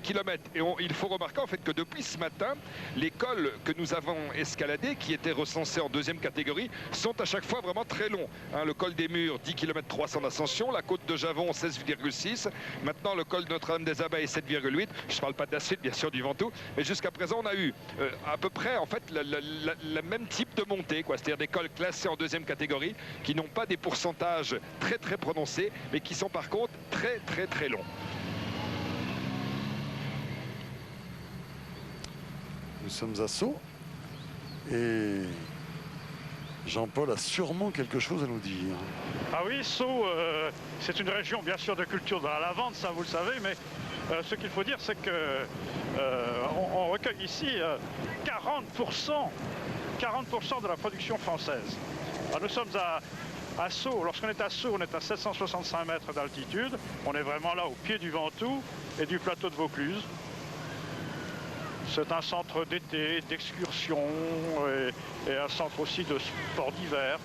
km. Et il faut remarquer en fait que depuis ce matin, les cols que nous avons escaladés, qui étaient recensés en deuxième catégorie, sont à chaque fois vraiment très longs. Hein, le col des Murs, 10 km 300 d'ascension, la côte de Javon, 16,6. Maintenant, le col de Notre-Dame-des-Abeilles, 7,8. Je ne parle pas de la suite, bien sûr, du Ventoux. Mais jusqu'à présent, on a eu à peu près en fait le même type de montée, c'est-à-dire des cols classés en deuxième catégorie, qui n'ont pas des pourcentages très très prononcés, mais qui sont par contre très très très longs. Nous sommes à Sceaux et Jean-Paul a sûrement quelque chose à nous dire. Ah oui, Sceaux, c'est une région bien sûr de culture de la lavande, ça vous le savez, mais ce qu'il faut dire, c'est que on recueille ici 40% de la production française. Alors, nous sommes à Sceaux. Lorsqu'on est à Sceaux, on est à 765 mètres d'altitude. On est vraiment là au pied du Ventoux et du plateau de Vaucluse. C'est un centre d'été, d'excursion et un centre aussi de sport d'hiver.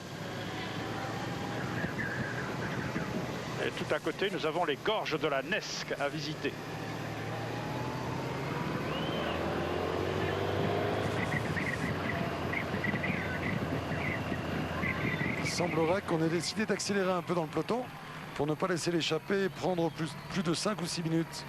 Et tout à côté, nous avons les gorges de la Nesque à visiter. Il semblerait qu'on ait décidé d'accélérer un peu dans le peloton pour ne pas laisser l'échapper et prendre plus de 5 ou 6 minutes.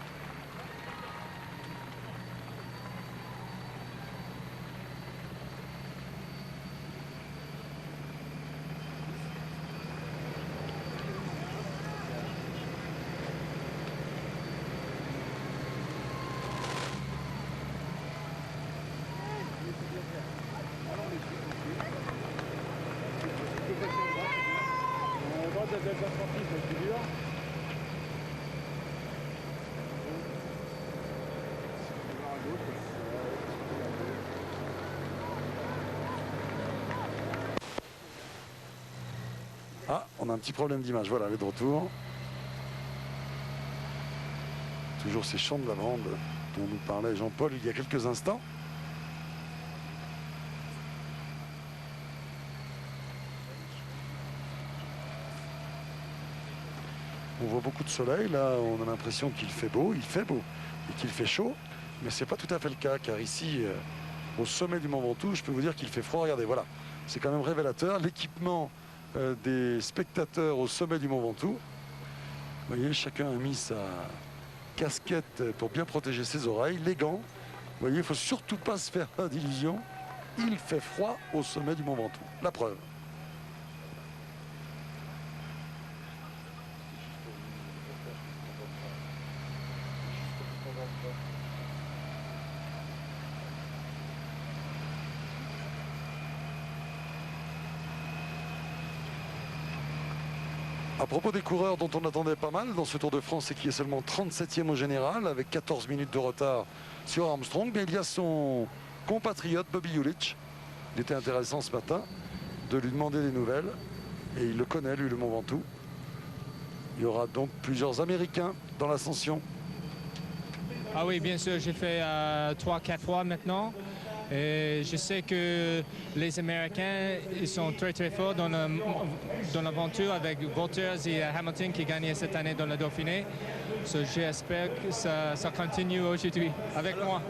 Ah, on a un petit problème d'image. Voilà, elle est de retour. Toujours ces champs de lavande dont nous parlait Jean-Paul il y a quelques instants. On voit beaucoup de soleil. Là, on a l'impression qu'il fait beau. Il fait beau et qu'il fait chaud. Mais ce n'est pas tout à fait le cas, car ici, au sommet du Mont Ventoux, je peux vous dire qu'il fait froid. Regardez, voilà. C'est quand même révélateur. L'équipement des spectateurs au sommet du Mont Ventoux. Vous voyez, chacun a mis sa casquette pour bien protéger ses oreilles, les gants. Vous voyez, il ne faut surtout pas se faire d'illusions. Il fait froid au sommet du Mont Ventoux. La preuve. À propos des coureurs dont on attendait pas mal dans ce Tour de France et qui est seulement 37e au général avec 14 minutes de retard sur Armstrong, mais il y a son compatriote Bobby Julich. Il était intéressant ce matin de lui demander des nouvelles et il le connaît, lui, le Mont Ventoux. Il y aura donc plusieurs Américains dans l'ascension. Ah oui, bien sûr, j'ai fait 3-4 fois maintenant. Et je sais que les Américains, ils sont très très forts dans l'aventure avec Walters et Hamilton qui gagnaient cette année dans le Dauphiné. J'espère que ça continue aujourd'hui avec moi.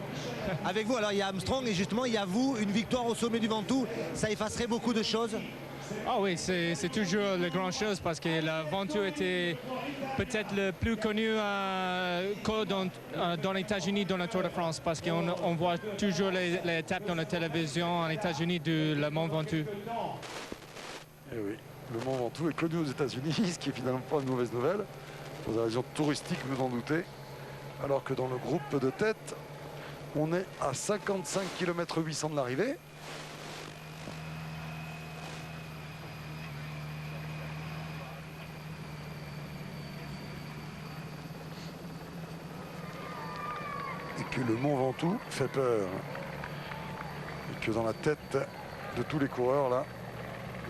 Avec vous, alors il y a Armstrong et justement il y a vous, une victoire au sommet du Ventoux, ça effacerait beaucoup de choses? Ah oui, c'est toujours la grande chose parce que le Ventoux était peut-être le plus connu dans les États-Unis dans le Tour de France parce qu'on voit toujours les étapes dans la télévision en États-Unis du Mont Ventoux. Eh oui, le Mont Ventoux est connu aux États-Unis, ce qui est finalement pas une mauvaise nouvelle pour des raisons touristiques, vous en doutez. Alors que dans le groupe de tête, on est à 55 km 800 de l'arrivée. Et que le Mont Ventoux fait peur. Et que dans la tête de tous les coureurs, là,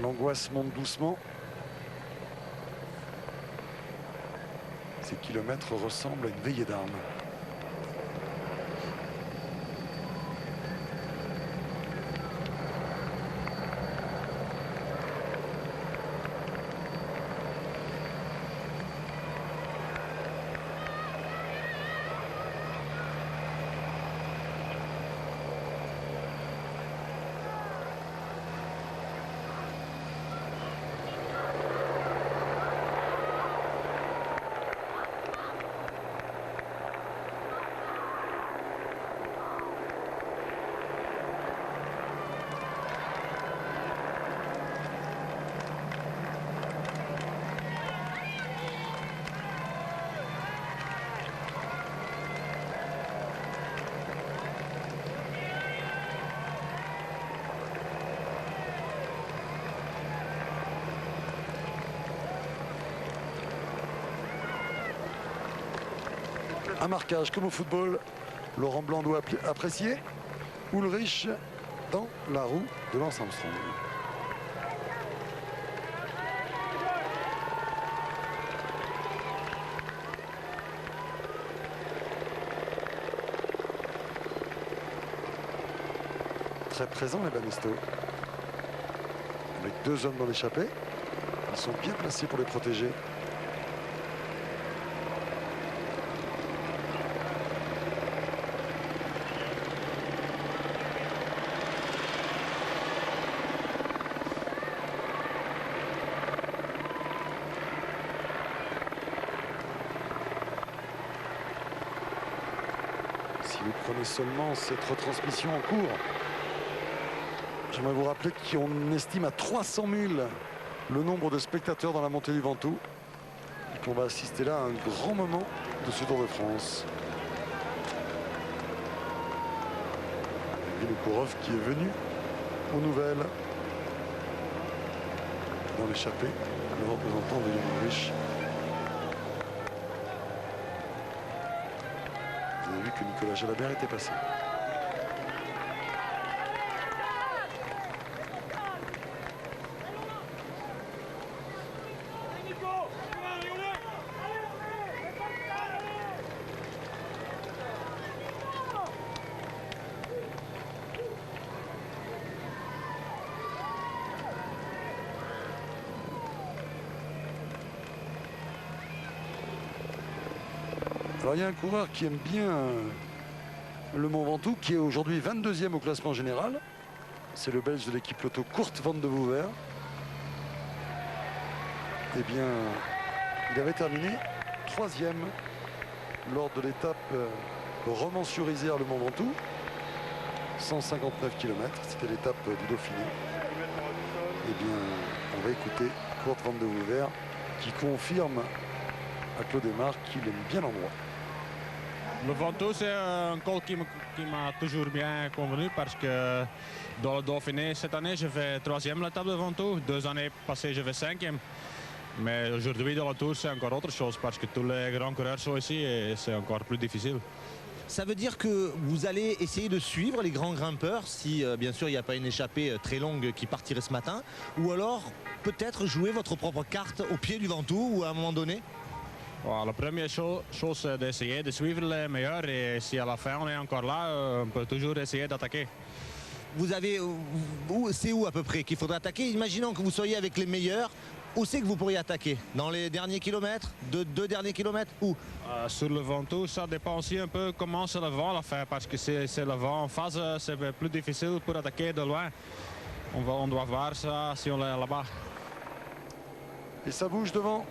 l'angoisse monte doucement. Ces kilomètres ressemblent à une veillée d'armes. Un marquage comme au football. Laurent Blanc doit apprécier. Ulrich dans la roue de Lance Armstrong. Très présent les Banesto. Avec 2 hommes dans l'échappée. Ils sont bien placés pour les protéger. Si vous prenez seulement cette retransmission en cours, j'aimerais vous rappeler qu'on estime à 300 000 le nombre de spectateurs dans la montée du Ventoux. Et qu'on va assister là à un grand moment de ce Tour de France. Vinokourov qui est venu aux nouvelles dans l'échappée, le représentant de Jan Ulrich. Vous avez vu que Nicolas Jalabert était passé. Alors il y a un coureur qui aime bien le Mont Ventoux, qui est aujourd'hui 22e au classement général. C'est le Belge de l'équipe Lotto, Kurt Van de Wouver. Eh bien, il avait terminé 3e lors de l'étape Romans-sur-Isère, le Mont Ventoux. 159 km, c'était l'étape du Dauphiné. Eh bien, on va écouter Kurt Van de Wouver qui confirme à Claude Aymar qu'il aime bien l'endroit. Le Ventoux, c'est un col qui m'a toujours bien convenu parce que dans le Dauphiné, cette année, je fais 3e l'étape de Ventoux. 2 années passées, je fais 5e. Mais aujourd'hui, dans le Tour, c'est encore autre chose parce que tous les grands coureurs sont ici et c'est encore plus difficile. Ça veut dire que vous allez essayer de suivre les grands grimpeurs si, bien sûr, il n'y a pas une échappée très longue qui partirait ce matin. Ou alors, peut-être jouer votre propre carte au pied du Ventoux ou à un moment donné? Voilà, la première chose, c'est d'essayer de suivre les meilleurs et si à la fin on est encore là, on peut toujours essayer d'attaquer. Vous avez, c'est où à peu près qu'il faudrait attaquer? Imaginons que vous soyez avec les meilleurs. Où c'est que vous pourriez attaquer? Dans les derniers kilomètres? Deux derniers kilomètres? Où? Sur le Ventoux, ça dépend aussi un peu comment c'est le vent à la fin parce que c'est le vent en face, c'est plus difficile pour attaquer de loin. On doit voir ça si on est là-bas. Et ça bouge devant.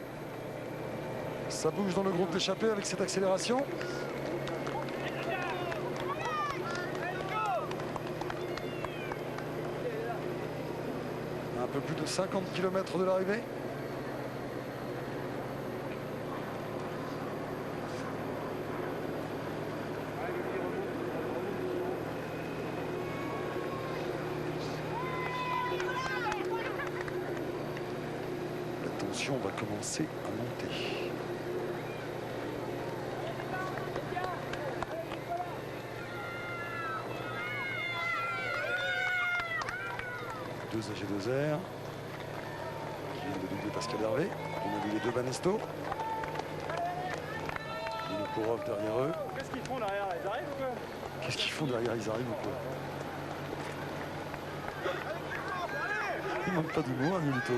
Ça bouge dans le groupe d'échappée avec cette accélération. Un peu plus de 50 km de l'arrivée. La tension va commencer à monter. Deux AG2R qui viennent de doubler Pascal Hervé. On a vu les 2 Banesto. Vinokourov derrière eux. Qu'est-ce qu'ils font derrière? Ils arrivent ou quoi? Qu'est-ce qu'ils font derrière? Ils arrivent ou quoi? Ils manquent pas d'humour, hein, Nilito.